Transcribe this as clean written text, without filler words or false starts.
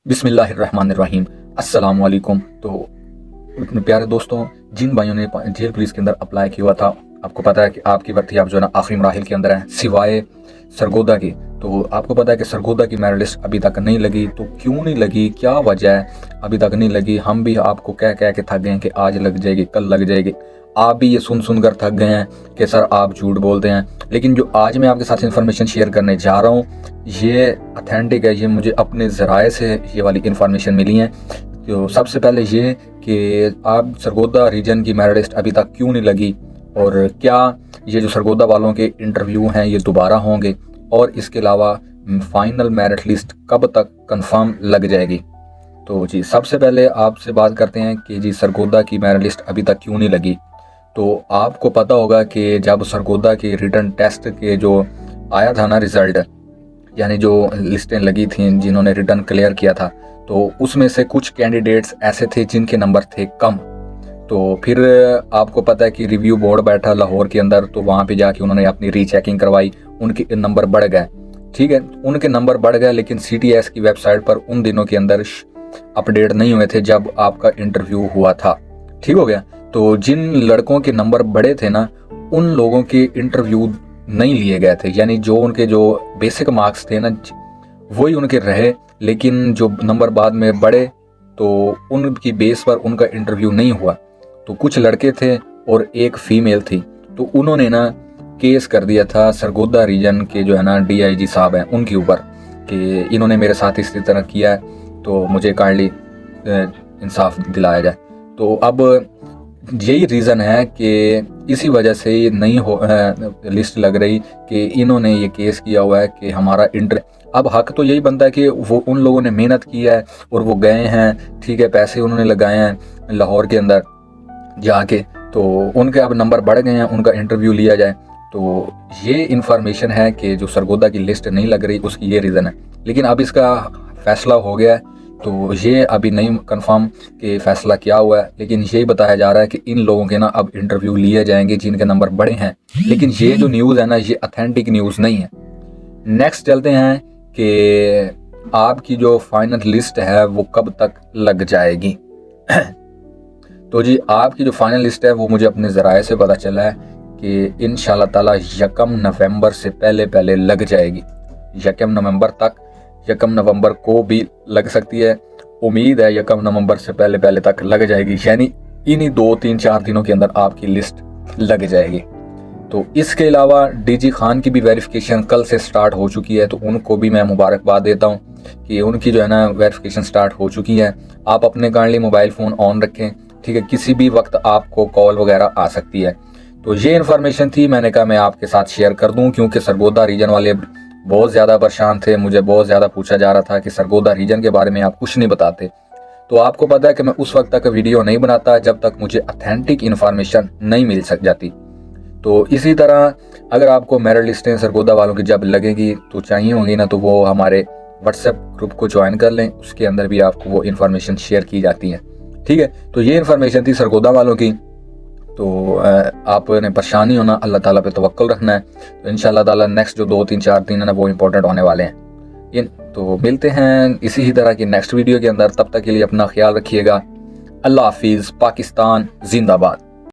बिस्मिल्लाहिर्रहमानिर्रहीम। अस्सलाम वालेकुम। तो अपने प्यारे दोस्तों, जिन भाइयों ने जेल पुलिस के अंदर अप्लाई किया हुआ था, आपको पता है कि आपकी भर्ती आप जो है ना आखिरी मराहिल के अंदर है, सिवाय सरगोदा की। तो आपको पता है कि सरगोदा की मेरिट लिस्ट अभी तक नहीं लगी। तो क्यों नहीं लगी, क्या वजह है अभी तक नहीं लगी? हम भी आपको कह कह के थक गए हैं कि आज लग जाएगी, कल लग जाएगी। आप भी ये सुन सुन कर थक गए हैं कि सर आप झूठ बोलते हैं। लेकिन जो आज मैं आपके साथ इन्फॉर्मेशन शेयर करने जा रहा हूँ, ये ऑथेंटिक है। ये मुझे अपने ज़राए से ये वाली इन्फॉर्मेशन मिली है। तो सबसे पहले ये कि आप सरगोदा रीजन की मेरिट लिस्ट अभी तक क्यों नहीं लगी, और क्या ये जो सरगोदा वालों के इंटरव्यू हैं ये दोबारा होंगे, और इसके अलावा फाइनल मेरिट लिस्ट कब तक कंफर्म लग जाएगी। तो जी सबसे पहले आपसे बात करते हैं कि जी सरगोदा की मेरिट लिस्ट अभी तक क्यों नहीं लगी। तो आपको पता होगा कि जब सरगोदा के रिटन टेस्ट के जो आया था ना रिज़ल्ट, यानी जो लिस्टें लगी थी जिन्होंने रिटर्न क्लियर किया था, तो उसमें से कुछ कैंडिडेट्स ऐसे थे जिनके नंबर थे कम। तो फिर आपको पता है कि रिव्यू बोर्ड बैठा लाहौर के अंदर, तो वहाँ पे जाके उन्होंने अपनी रीचेकिंग करवाई, उनके नंबर बढ़ गए। ठीक है, उनके नंबर बढ़ गए, लेकिन CTS की वेबसाइट पर उन दिनों के अंदर अपडेट नहीं हुए थे जब आपका इंटरव्यू हुआ था। ठीक हो गया। तो जिन लड़कों के नंबर बढ़े थे ना, उन लोगों के इंटरव्यू नहीं लिए गए थे, यानी जो उनके जो बेसिक मार्क्स थे ना वही उनके रहे, लेकिन जो नंबर बाद में बढ़े तो उनकी बेस पर उनका इंटरव्यू नहीं हुआ। तो कुछ लड़के थे और एक फीमेल थी, तो उन्होंने ना केस कर दिया था सरगोदा रीजन के जो है ना DIG साहब हैं उनके ऊपर कि इन्होंने मेरे साथ इस तरह किया है, तो मुझे काइंडली इंसाफ दिलाया जाए। तो अब यही रीज़न है कि इसी वजह से ये नहीं हो लिस्ट लग रही कि इन्होंने ये केस किया हुआ है कि हमारा अब हक तो यही बनता है कि वो उन लोगों ने मेहनत की है और वो गए हैं, ठीक है, पैसे उन्होंने लगाए हैं लाहौर के अंदर जाके, तो उनके अब नंबर बढ़ गए हैं, उनका इंटरव्यू लिया जाए। तो ये इन्फॉर्मेशन है कि जो सरगोदा की लिस्ट नहीं लग रही उसकी ये रीज़न है। लेकिन अब इसका फैसला हो गया है, तो ये अभी नहीं कंफर्म कि फ़ैसला क्या हुआ है, लेकिन यही बताया जा रहा है कि इन लोगों के ना अब इंटरव्यू लिए जाएंगे जिनके नंबर बड़े हैं। लेकिन ये जो न्यूज़ है ना, ये ऑथेंटिक न्यूज़ नहीं है। नेक्स्ट चलते हैं कि आपकी जो फाइनल लिस्ट है वो कब तक लग जाएगी। तो जी आपकी जो फाइनल लिस्ट है वो मुझे अपने ज़राए से पता चला है कि इंशाल्लाह ताला 1 नवंबर से पहले लग जाएगी। 1 नवंबर तक, 1 नवंबर को भी लग सकती है। उम्मीद है 1 नवंबर से पहले तक लग जाएगी, यानी इन्हीं 2-3-4 दिनों के अंदर आपकी लिस्ट लग जाएगी। तो इसके अलावा DG खान की भी वेरिफिकेशन कल से स्टार्ट हो चुकी है, तो उनको भी मैं मुबारकबाद देता हूँ कि उनकी जो है ना वेरिफिकेशन स्टार्ट हो चुकी है। आप अपने काइंडली मोबाइल फ़ोन ऑन रखें, ठीक है, किसी भी वक्त आपको कॉल वगैरह आ सकती है। तो ये इन्फॉर्मेशन थी, मैंने कहा मैं आपके साथ शेयर कर दूँ, क्योंकि सरगोदा रीजन वाले बहुत ज़्यादा परेशान थे। मुझे बहुत ज़्यादा पूछा जा रहा था कि सरगोदा रीजन के बारे में आप कुछ नहीं बताते। तो आपको पता है कि मैं उस वक्त तक वीडियो नहीं बनाता जब तक मुझे ऑथेंटिक इन्फॉर्मेशन नहीं मिल सक जाती। तो इसी तरह अगर आपको मेरिट लिस्टें सरगोदा वालों की जब लगेगी तो चाहिए होंगी ना, तो वो हमारे WhatsApp ग्रुप को ज्वाइन कर लें, उसके अंदर भी आपको वो इन्फॉर्मेशन शेयर की जाती है। ठीक है, तो ये इन्फॉर्मेशन थी सरगोदा वालों की। तो आपने परेशानी होना, अल्लाह ताला पे तवक्कुल रखना है। तो इंशाल्लाह ताला नेक्स्ट जो 2-3-4 दिन है ना वो इंपॉर्टेंट होने वाले हैं। तो मिलते हैं इसी ही तरह की नेक्स्ट वीडियो के अंदर। तब तक के लिए अपना ख्याल रखिएगा। अल्लाह हाफिज़। पाकिस्तान जिंदाबाद।